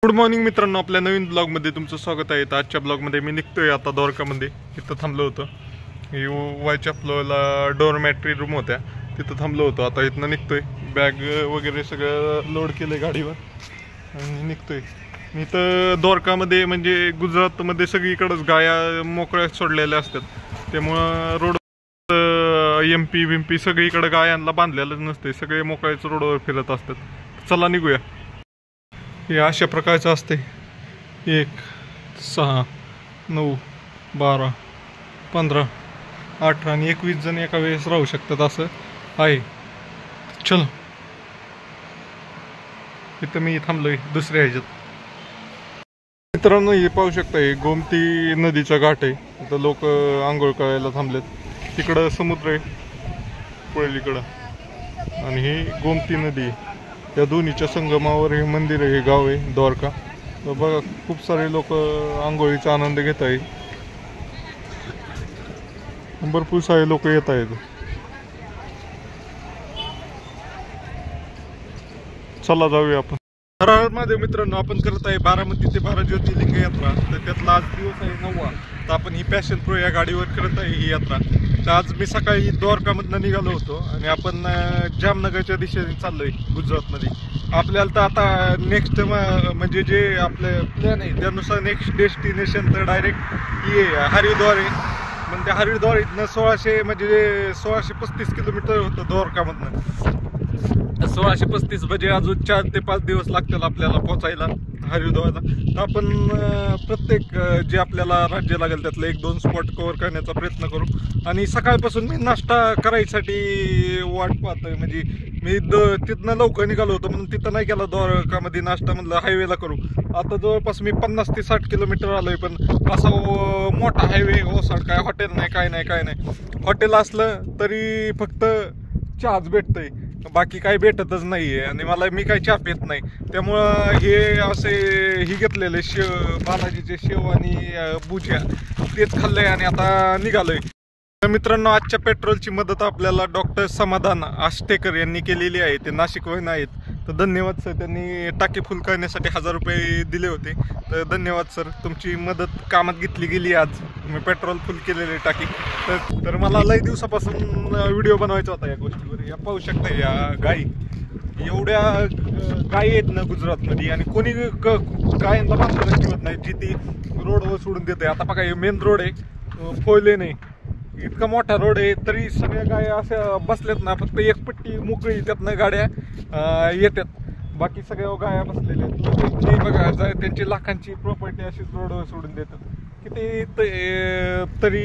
Good morning मित्रांनो, आपल्या नवीन ब्लॉगमध्ये तुमचं स्वागत आहे। आजच्या ब्लॉगमध्ये मी निघतोय आता द्वारकामध्ये। इथं थांबलो होतो, वायच्या फ्लोअरला डोरमॅट्री रूम होत्या, तिथं थांबलो होतो। आता इथनं निघतोय, बॅग वगैरे सगळं लोड केलंय गाडीवर आणि निघतोय। मी तर द्वारकामध्ये म्हणजे गुजरातमध्ये सगळीकडेच गाया मोकळ्या सोडलेल्या असतात, त्यामुळं रोड MP विम्पी सगळीकडे गायांना बांधलेलं नसते, सगळे मोकळ्याच रोडवर फिरत असतात। चला निघूया। हे अशा प्रकारचं असते, 1 6 9 12 15 18 आणि 21 जण एका वेळेस राहू शकतात, असं आहे। चलो, इथं मी थांबलोय दुसऱ्या ह्याच्यात। मित्रांनो, हे पाहू शकता, हे गोमती नदीचा घाट आहे। इथं लोक आंघोळ करायला थांबलेत। तिकडं समुद्र आहे पलीकडं, आणि ही गोमती नदी आहे। या दोन्हीच्या संगमावर हे मंदिर आहे, हे गाव आहे द्वारका। तर बघा, खूप सारे लोक आंघोळीचा आनंद घेत आहेत, भरपूर सारे लोक येत आहेत। चला जाऊया आपण। हर हर महादेव मित्रांनो, आपण करत आहे बारामती ते 12 ज्योतिर्लिंग यात्रा। तर त्यातला आज दिवस आहे 9वा। तर आपण ही पॅशन प्रो या गाडीवर करत आहे ही यात्रा। तर आज मी सकाळी द्वारकामधनं निघालो होतो आणि आपण जामनगरच्या दिशेने चाललोय गुजरातमध्ये। आपल्याला तर आता नेक्स्ट म्हणजे जे आपले प्लॅन आहे त्यानुसार नेक्स्ट डेस्टिनेशन तर डायरेक्ट हे हरिद्वार आहे। म्हणजे हरिद्वार इथनं 1635 किलोमीटर होतं द्वारकामधनं। 1635 म्हणजे अजून 4 ते 5 दिवस लागतील आपल्याला पोहोचायला हरिद्वारला। तर आपण प्रत्येक जे आपल्याला राज्य लागेल त्यातलं 1-2 स्पॉट कव्हर करण्याचा प्रयत्न करू। आणि सकाळपासून मी नाश्ता करायसाठी वाट पाहतोय, म्हणजे मी तिथनं लवकर निघालो होतो म्हणून तिथं नाही केला द्वारकामध्ये नाश्ता, म्हणलं हायवेला करू। आता जवळपास मी 50 ते 60 किलोमीटर आलोय, पण असा मोठा हायवे ओसाड, काय हॉटेल नाही, काय नाही। हॉटेल असलं तरी फक्त चहाच भेटतंय, बाकी काही भेटतच नाहीये। आणि मी काही चहा पित नाही, त्यामुळं हे असे ही घेतलेले बालाजीचे शेव आणि भुजिया तेच खाल्लंय आणि आता निघालोय। तर मित्रांनो, आजच्या पेट्रोलची मदत आपल्याला डॉक्टर समाधान आष्टेकर यांनी केलेली आहे। ते नाशिकवरून आहेत, तर धन्यवाद सर। त्यांनी टाकी फुल करण्यासाठी 1000 रुपये दिले होते, तर धन्यवाद सर, तुमची मदत कामात घेतली गेली। आज मी पेट्रोल फुल केलेली टाकी। तर मला लई दिवसापासून व्हिडिओ बनवायचा होता या गोष्टीवर। या पाहू शकता, या गाई एवढ्या गायी आहेत ना गुजरातमध्ये, आणि कोणी गायांना बांधून ठेवत नाही, जी ती रोडवर सोडून देते। आता बघा, हे मेन रोड आहे, 4 लेन आहे, इतका मोठा रोड आहे, तरी सगळ्या गाड्या अशा बसल्यात ना, फक्त एक पट्टी मोकळी, त्यातनं गाड्या येतात, बाकी सगळ्या गाड्या बसलेल्या आहेत। बघा, त्यांची लाखांची प्रॉपर्टी अशीच रोडवर सोडून देतात। किती तरी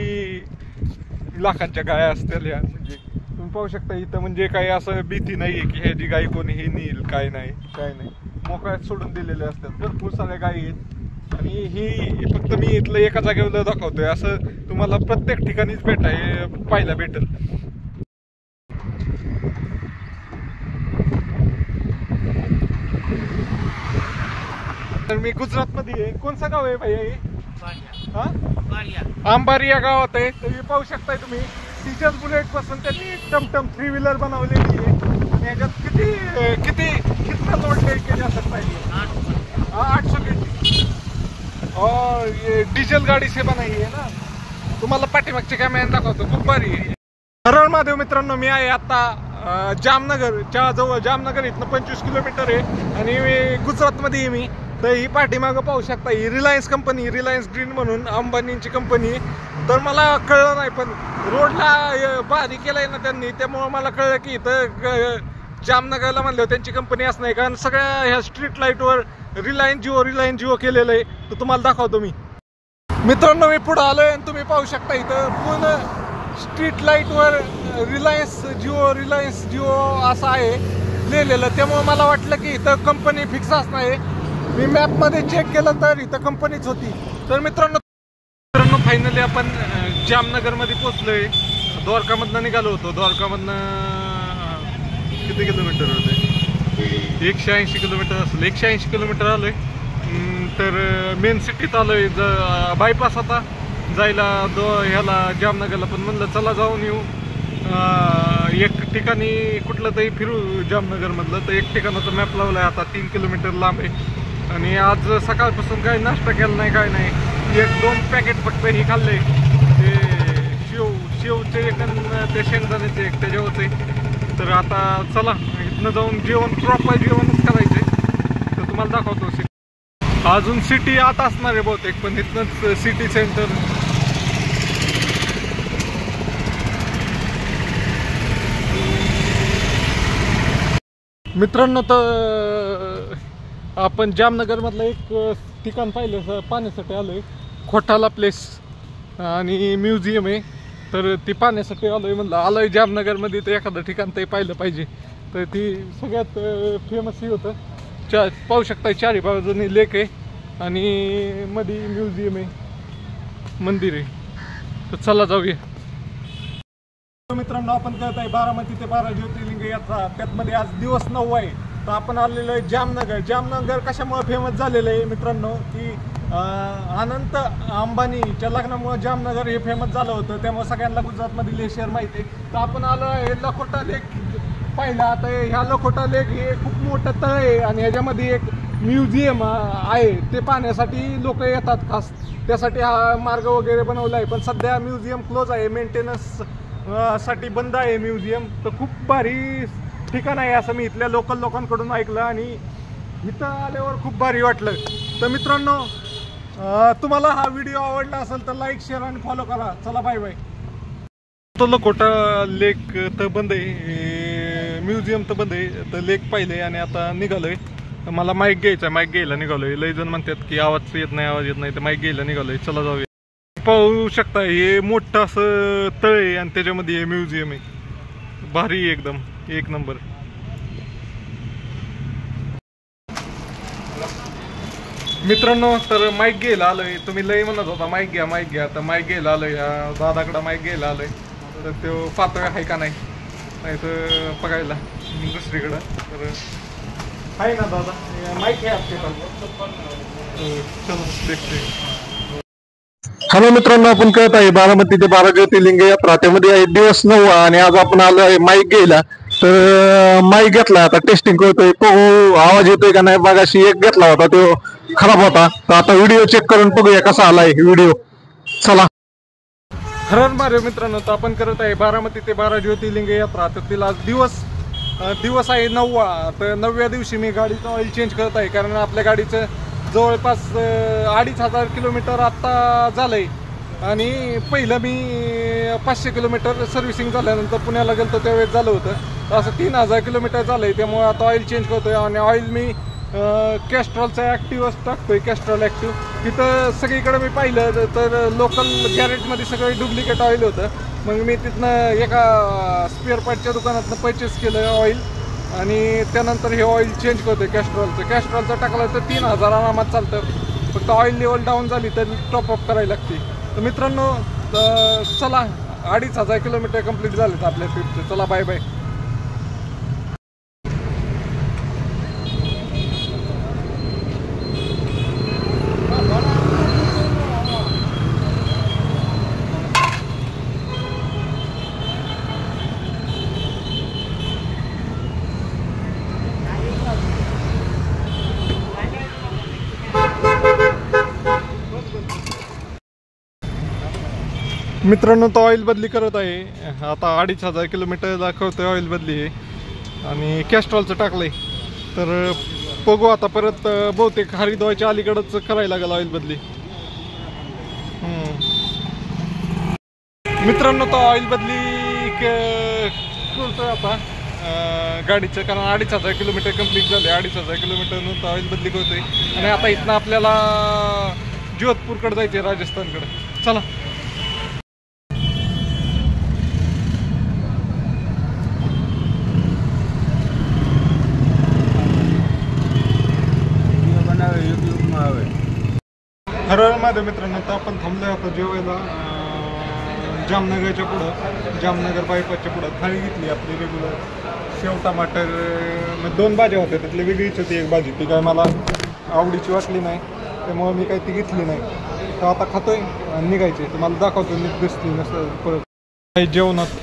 लाखांच्या गाया असतील या, म्हणजे तुम्ही पाहू शकता इथं, म्हणजे काही असं भीती नाही आहे की ह्याची गाई कोणीही नेईल, काय नाही, मोकळ्यात सोडून दिलेले असतात। भरपूर साऱ्या गायी आहेत, आणि ही फक्त मी इथलं एका जागेवर दाखवतोय, असं तुम्हाला प्रत्येक ठिकाणीच पाहायला भेटेल। तर मी गुजरातमध्ये आहे। कोणचं गाव आहे भाई? अंबारी या गावात आहे। तर पाहू शकताय तुम्ही, सीजर बुलेट पासून त्यांनी टमटम 3 व्हीलर बनवलेली आहे, आणि याच्यात कितना लोड केले जा सकता है? 800 केजी, और ये डीजल गाड़ी से बनाई है ना। तुम्हाला पाठीमागचे कॅमेरा दाखवतो, खूप भारी आहे। हर हर महादेव मित्रांनो, मी आहे आता जामनगरच्या जवळ। जामनगर इथनं 25 किलोमीटर आहे, आणि गुजरातमध्ये आहे मी। तर ही पाठीमागं पाहू शकता, ही रिलायन्स कंपनी, रिलायन्स ग्रीन म्हणून अंबानींची कंपनी आहे। तर मला कळलं नाही, पण रोडला भारी केलंय ना त्यांनी, त्यामुळं मला कळलं की इथं जामनगरला म्हणलं त्यांची कंपनी असं नाही, कारण सगळ्या ह्या स्ट्रीट लाईटवर रिलायन्स जिओ केलेलं आहे। तर तुम्हाला दाखवतो मी। मित्रांनो, मी पुढे आलोय आणि तुम्ही पाहू शकता इथं पूर्ण स्ट्रीट लाईटवर रिलायन्स जिओ असं आहे लिहिलेलं, त्यामुळे मला वाटलं की इथं कंपनी फिक्स असणार आहे। मी मॅपमध्ये चेक केलं तर इथं कंपनीच होती। तर मित्रांनो, फायनली आपण जामनगरमध्ये पोहोचलोय। द्वारकामधनं निघालो होतो, द्वारकामधनं किती किलोमीटर होते? 180 किलोमीटर असेल, 180 किलोमीटर आलोय। तर मेन सिटीत आलोय, बायपास आता जायला ह्याला जामनगरला, पण म्हणलं चला जाऊन येऊ। एक ठिकाणी कुठलं तरी फिरू जामनगरमधलं, तर एक ठिकाणाचा मॅप लावलाय आता, 3 किलोमीटर लांब आहे। आणि आज सकाळपासून काही नाश्ता केला नाही, काय नाही. 1-2 पॅकेट फक्त ही खाल्ले, ते शेवचे एक आणि ते शेंगदाण्याचे एक त्याच्यावरचे. तर आता चला इथनं जाऊन जेवण, प्रॉपर जेवणच करायचे. तर तुम्हाला दाखवतो सिटी. अजून सिटी आत असणार आहे बहुतेक, पण इथनंच सिटी सेंटर. मित्रांनो, तर आपण जामनगरमधलं एक ठिकाण पाहिलं, पाहण्यासाठी आलोय. खोटाला प्लेस आणि म्युझियम आहे. तर ती पाहण्यासाठी आलोय. म्हणलं आलोय जामनगरमध्ये, तर एखादं ठिकाण ते पाहिलं पाहिजे. तर ती सगळ्यात फेमस ही होतं. पाहू शकता चारी बाजूनी लेक आहे आणि मध्ये म्युझियम आहे, मंदिर आहे. तर चला जाऊया. मित्रांनो, आपण करत आहे बारामती ते 12 ज्योतिर्लिंग यात्रा. त्यातमध्ये आज दिवस 9 आहे. तर आपण आलेलो आहे जामनगर. जामनगर कशामुळे फेमस झालेलं आहे मित्रांनो, की अनंत अंबानीच्या लग्नामुळे जामनगर हे फेमस झालं होतं. त्यामुळे सगळ्यांना गुजरातमधील हे शहर माहिती आहे. तर आपण आलो आहे लखोटा लेक पाहिला. आता ह्या लखोटा लेक हे खूप मोठं तळ आहे आणि ह्याच्यामध्ये एक म्युझियम आहे. ते पाहण्यासाठी लोक येतात खास. त्यासाठी हा मार्ग वगैरे बनवला आहे. पण सध्या म्युझियम क्लोज आहे, मेंटेनन्स साठी बंद आहे म्युझियम. तर खूप भारी ठिकाण आहे असं मी इथल्या लोकल लोकांकडून ऐकलं आणि इथं आल्यावर खूप भारी वाटलं. तर मित्रांनो, तुम्हाला हा व्हिडिओ आवडला असेल तर लाईक, शेअर आणि फॉलो करा. चला बाय बाय. तो लखोटा लेक तर बंद आहे, म्युझियम तर बंद आहे. तर लेक पाहिले आणि आता निघालोय. मला माईक घ्यायचा, माईक घ्यायला निघालोय. लय जण म्हणतात की आवाज येत नाही, तर माईक घ्यायला निघालोय. चला जाऊया. पाहू शकता हे मोठं असं तळ आहे आणि त्याच्यामध्ये हे म्युझियम आहे. भारी एकदम, एक नंबर. मित्रांनो, तर माईक घ्यायला आलोय. तुम्ही लय म्हणत होता माईक घ्या, माईक घ्या. तर माईक घ्यायला आलोय, दादाकडं माईक घ्यायला आलोय. तर तो पातळ आहे का नाही तर बघायला दुसरीकडं. तर आहे ना दादा, माईक आहे आपल्याकडं. चलो देखते. हॅलो मित्रांनो, आपण कळत आहे बारामती ते 12 ज्योतिर्लिंग यात्रा. त्यामध्ये आहे दिवस 9 आणि आज आपण आलो आहे माईक घ्यायला. तर माईक घेतला, आता टेस्टिंग करतोय, बघू आवाज येतोय का नाही. मागाशी एक घेतला होता, तो खराब होता. तर आता व्हिडिओ चेक करून बघूया कसा आलाय व्हिडिओ. चला. हरण मारे मित्रांनो, तर आपण करत आहे बारामती ते 12 ज्योतिर्लिंग यात्रा. तर तिला आज दिवस आहे 9वा. तर 9व्या दिवशी मी गाडीचं ऑइल चेंज करत आहे, कारण आपल्या गाडीचं जवळपास 2500 किलोमीटर आत्ता झालंय. आणि पहिलं मी 500 किलोमीटर सर्व्हिसिंग झाल्यानंतर पुण्याला गेलो त्यावेळेस झालं होतं. तर असं 3000 किलोमीटर झालंय. त्यामुळे आता ऑइल चेंज करतोय आणि ऑइल मी कॅस्ट्रॉलचा ॲक्टिव्हच टाकतोय, कॅस्ट्रॉल ॲक्टिव्ह. तिथं सगळीकडे मी पाहिलं तर लोकल गॅरेजमध्ये सगळं डुप्लिकेट ऑइल होतं. मग मी तिथनं एका स्पेअर पार्टच्या दुकानातनं परचेस केलं ऑइल आणि त्यानंतर हे ऑइल चेंज करतोय कॅस्ट्रॉलचं टाकलं तर 3000 आरामात चालतं. फक्त ऑइल लेवल डाऊन झाली तर टॉपअप करायला लागते. तर मित्रांनो, चला 2500 किलोमीटर कंप्लीट झालेत आपल्या ट्रिपचे. चला बाय बाय. मित्रांनो, तो ऑइल बदली करत आहे. आता 2500 किलोमीटर दाखवतोय ऑइल बदली आहे आणि कॅस्ट्रॉलचं टाकलंय. तर बघू आता परत बहुतेक हरिद्वारच्या अलीकडंच करायला लागेल ऑइल बदली. मित्रांनो, तो ऑइल बदली करतोय आता गाडीचं, कारण 2500 किलोमीटर कंप्लीट झाले. 2500 किलोमीटरनं ऑइल बदली करतोय आणि आता इथनं आपल्याला जोधपूरकडे जायचंय, राजस्थानकडे. चला. हरळ माझ्या मित्रांनो, तर आपण थांबलोय आता जेवायला जामनगरच्या पुढं, जामनगर बायपासच्या पुढं. थाळी घेतली आपली रेग्युलर, शेव टमाटर, 2 भाज्या होत्या, त्यातली वेगळीच होती एक भाजी. ती काय मला आवडीची वाटली नाही, त्यामुळे मी काही ती घेतली नाही. तर आता खातोय आणि निघायचे. तुम्हाला दाखवतो नीट दिसली नसतं परत जेवणात.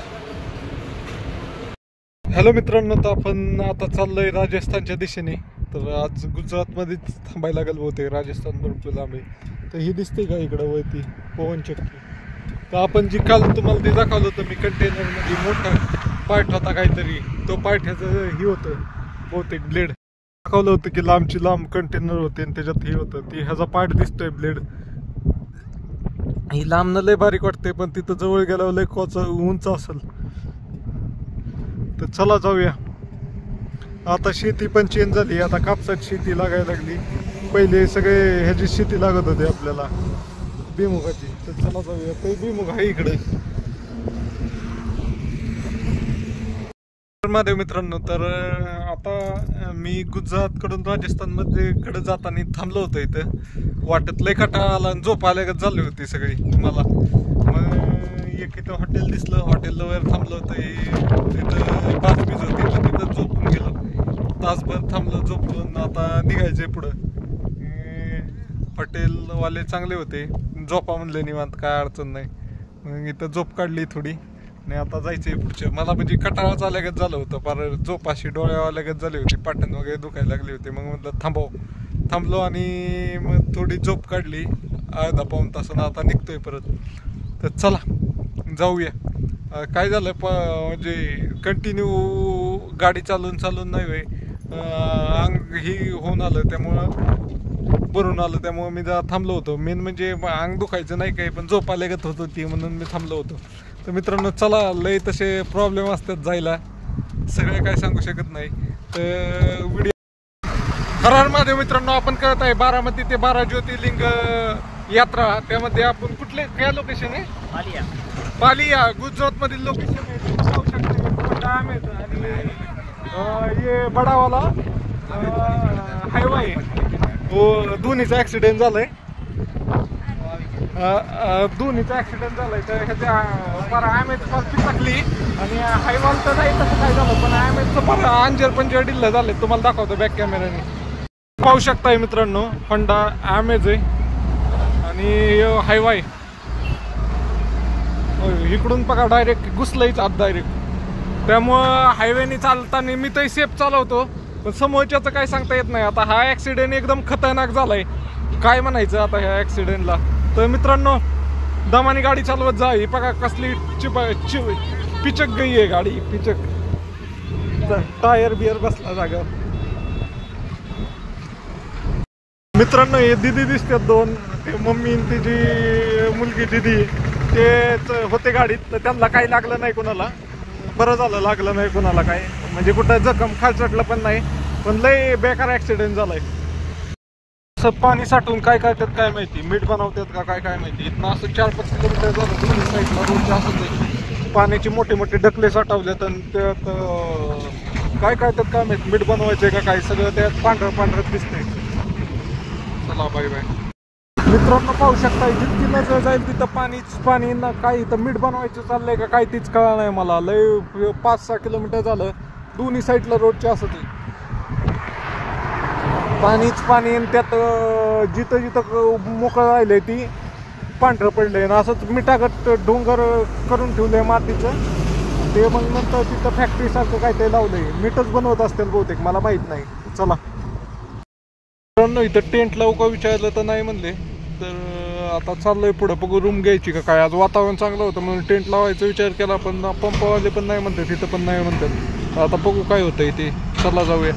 हॅलो मित्रांनो, तर आपण आता चाललोय राजस्थानच्या दिशेने. तर आज गुजरातमध्येच थांबायला लागेल बहुतेक, राजस्थान भरपूर लांब आहे. तर ही दिसते का इकडं वरती पवन चक्की. तर आपण जी काल तुम्हाला ते दाखवलं होतं मी कंटेनरमध्ये मोठा पार्ट होता काहीतरी, तो पार्ट्याचं ही होतं बहुतेक ब्लेड. दाखवलं होतं की लांबची लांब कंटेनर होते आणि त्याच्यात हे होतं, ती ह्याचा पार्ट दिसतोय ब्लेड. ही लांबनं लय बारीक वाटते पण तिथं जवळ गेल्यावर लय उंच असेल. तर चला जाऊया. आता शेती पण चेंज झाली, आता कापसाची शेती लागायला लागली. पहिले सगळे ह्याची शेती लागत होती आपल्याला भुईमुगाची. तर चला जाऊया, ते भुईमुग आहे इकडे. महादेव मित्रांनो, तर आता मी गुजरातकडून राजस्थानमध्ये कडे जाताना थांबलो होतो इथं. वाटत लय कटाळा आणि झोप आल्यागत झाली होती सगळी मला. मग एक इथं हॉटेल दिसलं, हॉटेलला वर थांबलो होतं. तिथं बाज बीज होती तर तिथं झोपून गेलो, तासभर थांबलो झोपून. आता निघायचंय पुढं. हॉटेलवाले चांगले होते, झोपा म्हणले निवांत, काय अडचण नाही. मग इथं झोप काढली थोडी आणि आता जायचंय पुढचं. मला म्हणजे कटाळाच आल्यागत झालं होतं, फार झोप अशी डोळ्यावाल्यागत झाली होती, पाटण वगैरे दुखायला लागली होती. मग म्हटलं थांबलो आणि मग थोडी झोप काढली अर्धा पाऊण तासानं. आता निघतोय परत. तर चला जाऊया. काय झालं म्हणजे कंटिन्यू गाडी चालून नाही होय, अंग ही होऊन आलं, त्यामुळं भरून आलं. त्यामुळं मी जरा थांबलो होतो. मेन म्हणजे अंग दुखायचं नाही काही, पण झोप आल्यागत होत होती म्हणून मी थांबलो होतो. तर मित्रांनो चला, लय तसे प्रॉब्लेम असतात जायला, सगळे काय सांगू शकत नाही. तर व्हिडिओ हर हर महादेव मित्रांनो, आपण कळत आहे 12 ते 12 ज्योतिर्लिंग यात्रा. त्यामध्ये आपण कुठले काय लोकेशन आहे? पालिया गुजरात मधील लोकेशन आहे. आणि ये बडावाला हायवे हो, दोन्हीचा ऍक्सिडेंट झालाय. दोन्हीचा ऍक्सिडेंट झालाय. तर ह्याच्या फार आयमेच फार पिचकली आणि हायवाल तर नाही तसं काय झालं, पण आयमेचं फार अंजर पंजर डिल्ल झाले. तुम्हाला दाखवतो बॅक कॅमेऱ्याने. पाहू शकताय मित्रांनो, होंडा ॲमेज आहे आणि हायवाय इकडून बघा डायरेक्ट घुसलंच आत डायरेक्ट. त्यामुळं हायवेने चालताना मी तर सेफ चालवतो, पण समोरच्याचं काय सांगता येत नाही. आता हा ऍक्सिडेंट एकदम खतरनाक झालाय, काय म्हणायचं आता ह्या ऍक्सिडेंटला. तर मित्रांनो दमाने गाडी चालवत जा. ही बघा कसली पिचक गई आहे गाडी, पिचक. टायर बियर बसला जागा. मित्रांनो हे दिदी दिसतात दोन, ते मम्मी आणि तिची मुलगी दिदी, ते होते गाडीत. तर त्यांना काही लागलं नाही कोणाला, बरं झालं लागलं नाही कोणाला काय, म्हणजे कुठं जखम खालचटलं पण नाही. पण लय बेकार ऍक्सिडेंट झालाय. असं पाणी साठवून काय करतात काय माहिती, मीठ बनवतात का काय माहिती. इथनं असं 4-5 किलोमीटर झालं दोन्ही साईडला रोडच्या असं पाण्याचे मोठे मोठे डकले साठवलेत आणि त्यात काय करतात काय माहिती, मीठ बनवायचे का काय, सगळं त्यात पांढरं दिसतंय. चला बाय बाय. मित्रांनो पाहू शकता, जितकी नजर जाईल तिथं पाणी ना, काही तर मीठ बनवायचं चाललंय का काय तीच कळलं नाही मला. लय 5-6 किलोमीटर झालं दोन्ही साईडला रोडच्या असं ते पाणी आणि त्यात जिथं मोकळं राहिलंय ती पांढरं पडलंय ना, असंच मिठागट डोंगर करून ठेवलंय मातीचं. ते मग नंतर तिथं फॅक्टरी सारखं काय ते लावलंय, मीठच बनवत असतील बहुतेक, मला माहित नाही. चला इथं टेंट लावू का विचारलं तर नाही म्हणले. तर आता चाललोय पुढं, बघू रूम घ्यायची का काय. आज वातावरण चांगलं होतं म्हणून टेंट लावायचा विचार केला, पण पंपवाले पण नाही म्हणतात, तिथं पण नाही म्हणतात. आता बघू काय होतंय ते. चला जाऊया.